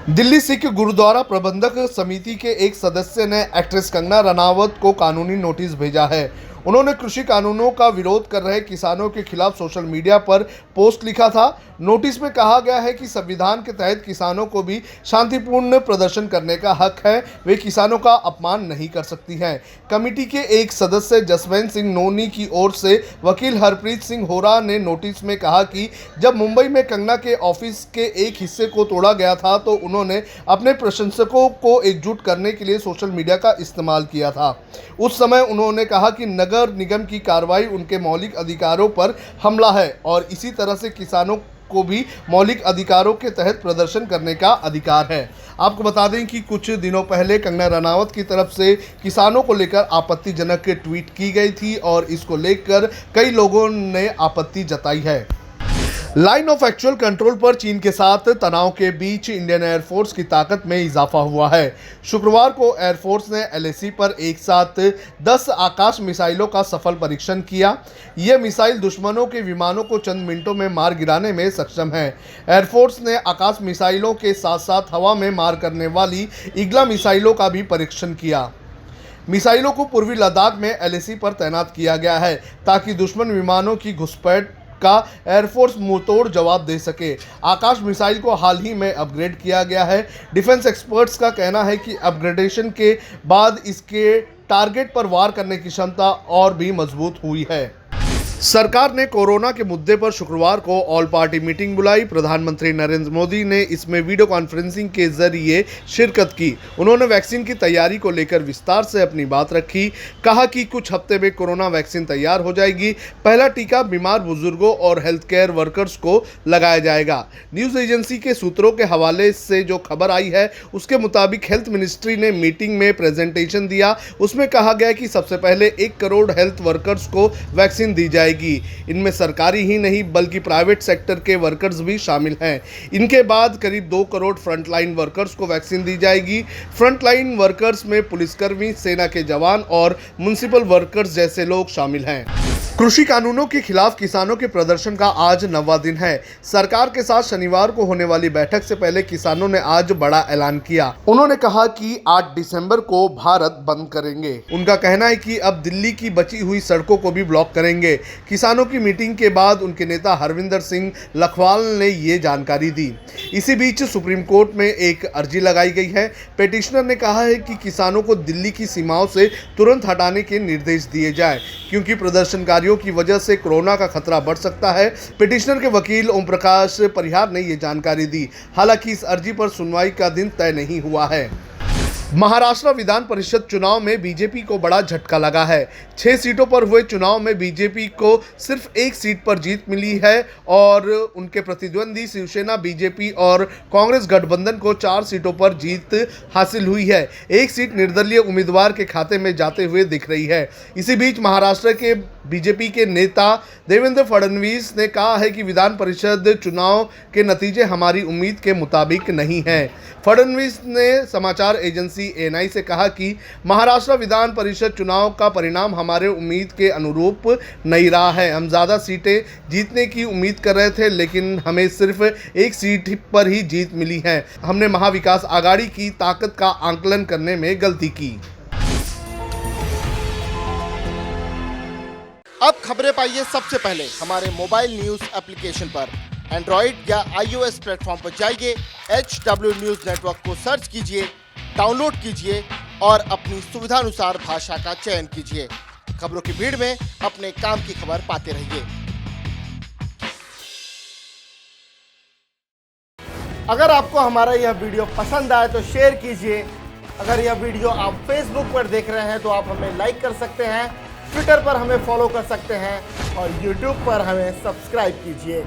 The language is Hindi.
दिल्ली सिख गुरुद्वारा प्रबंधक समिति के एक सदस्य ने एक्ट्रेस कंगना रनावत को कानूनी नोटिस भेजा है। उन्होंने कृषि कानूनों का विरोध कर रहे किसानों के खिलाफ सोशल मीडिया पर पोस्ट लिखा था। नोटिस में कहा गया है कि संविधान के तहत किसानों को भी शांतिपूर्ण प्रदर्शन करने का हक है, वे किसानों का अपमान नहीं कर सकती हैं। कमेटी के एक सदस्य जसवंत सिंह नोनी की ओर से वकील हरप्रीत सिंह होरा ने नोटिस में कहा कि जब मुंबई में कंगना के ऑफिस के एक हिस्से को तोड़ा गया था तो उन्होंने अपने प्रशंसकों को एकजुट करने के लिए सोशल मीडिया का इस्तेमाल किया था। उस समय उन्होंने कहा कि नगर निगम की कार्रवाई उनके मौलिक अधिकारों पर हमला है और इसी तरह से किसानों को भी मौलिक अधिकारों के तहत प्रदर्शन करने का अधिकार है। आपको बता दें कि कुछ दिनों पहले कंगना रनावत की तरफ से किसानों को लेकर आपत्तिजनक ट्वीट की गई थी और इसको लेकर कई लोगों ने आपत्ति जताई है। लाइन ऑफ एक्चुअल कंट्रोल पर चीन के साथ तनाव के बीच इंडियन एयरफोर्स की ताकत में इजाफा हुआ है। शुक्रवार को एयरफोर्स ने एलएसी पर एक साथ 10 आकाश मिसाइलों का सफल परीक्षण किया। ये मिसाइल दुश्मनों के विमानों को चंद मिनटों में मार गिराने में सक्षम है। एयरफोर्स ने आकाश मिसाइलों के साथ साथ हवा में मार करने वाली ईगल मिसाइलों का भी परीक्षण किया। मिसाइलों को पूर्वी लद्दाख में एलएसी पर तैनात किया गया है ताकि दुश्मन विमानों की घुसपैठ का एयरफोर्स मुंहतोड़ जवाब दे सके। आकाश मिसाइल को हाल ही में अपग्रेड किया गया है। डिफेंस एक्सपर्ट्स का कहना है कि अपग्रेडेशन के बाद इसके टारगेट पर वार करने की क्षमता और भी मजबूत हुई है। सरकार ने कोरोना के मुद्दे पर शुक्रवार को ऑल पार्टी मीटिंग बुलाई। प्रधानमंत्री नरेंद्र मोदी ने इसमें वीडियो कॉन्फ्रेंसिंग के जरिए शिरकत की। उन्होंने वैक्सीन की तैयारी को लेकर विस्तार से अपनी बात रखी। कहा कि कुछ हफ्ते में कोरोना वैक्सीन तैयार हो जाएगी। पहला टीका बीमार बुजुर्गों और हेल्थ केयर वर्कर्स को लगाया जाएगा। न्यूज़ एजेंसी के सूत्रों के हवाले से जो खबर आई है उसके मुताबिक हेल्थ मिनिस्ट्री ने मीटिंग में प्रेजेंटेशन दिया। उसमें कहा गया कि सबसे पहले 1 करोड़ हेल्थ वर्कर्स को वैक्सीन दी जाएगी। इनमें सरकारी ही नहीं बल्कि प्राइवेट सेक्टर के वर्कर्स भी शामिल हैं। इनके बाद करीब 2 करोड़ फ्रंटलाइन वर्कर्स को वैक्सीन दी जाएगी। फ्रंटलाइन वर्कर्स में पुलिसकर्मी, सेना के जवान और म्युनिसिपल वर्कर्स जैसे लोग शामिल हैं। कृषि कानूनों के खिलाफ किसानों के प्रदर्शन का आज 9वां दिन है। सरकार के साथ शनिवार को होने वाली बैठक से पहले किसानों ने आज बड़ा ऐलान किया। उन्होंने कहा कि 8 दिसंबर को भारत बंद करेंगे। उनका कहना है कि अब दिल्ली की बची हुई सड़कों को भी ब्लॉक करेंगे। किसानों की मीटिंग के बाद उनके नेता हरविंदर सिंह लखवाल ने ये जानकारी दी। इसी बीच सुप्रीम कोर्ट में एक अर्जी लगाई गई है। पिटिशनर ने कहा है कि किसानों को दिल्ली की सीमाओं से तुरंत हटाने के निर्देश दिए जाए क्योंकि प्रदर्शनकारी की वजह से कोरोना का खतरा बढ़ सकता है। पिटिशनर के वकील ओम प्रकाश परिहार ने यह जानकारी दी। हालांकि इस अर्जी पर सुनवाई का दिन तय नहीं हुआ है। महाराष्ट्र विधान परिषद चुनाव में बीजेपी को बड़ा झटका लगा है। 6 सीटों पर हुए चुनाव में बीजेपी को सिर्फ 1 सीट पर जीत मिली है और उनके प्रतिद्वंदी शिवसेना, बीजेपी और कांग्रेस गठबंधन को 4 सीटों पर जीत हासिल हुई है। 1 सीट निर्दलीय उम्मीदवार के खाते में जाते हुए दिख रही है। इसी बीच महाराष्ट्र के बीजेपी के नेता देवेंद्र फडणवीस ने कहा है कि विधान परिषद चुनाव के नतीजे हमारी उम्मीद के मुताबिक नहीं हैं। फडणवीस ने समाचार एजेंसी एएनआई से कहा कि महाराष्ट्र विधान परिषद चुनाव का परिणाम हमारे उम्मीद के अनुरूप नहीं रहा है। हम ज़्यादा सीटें जीतने की उम्मीद कर रहे थे लेकिन हमें सिर्फ 1 सीट पर ही जीत मिली है। हमने महाविकास आघाड़ी की ताकत का आंकलन करने में गलती की। अब खबरें पाइए सबसे पहले हमारे मोबाइल न्यूज एप्लीकेशन पर। एंड्रॉइड या iOS प्लेटफॉर्म पर जाइए, HW न्यूज नेटवर्क को सर्च कीजिए, डाउनलोड कीजिए और अपनी सुविधानुसार भाषा का चयन कीजिए। खबरों की भीड़ में अपने काम की खबर पाते रहिए। अगर आपको हमारा यह वीडियो पसंद आए तो शेयर कीजिए। अगर यह वीडियो आप फेसबुक पर देख रहे हैं तो आप हमें लाइक कर सकते हैं, ट्विटर पर हमें फॉलो कर सकते हैं और यूट्यूब पर हमें सब्सक्राइब कीजिए।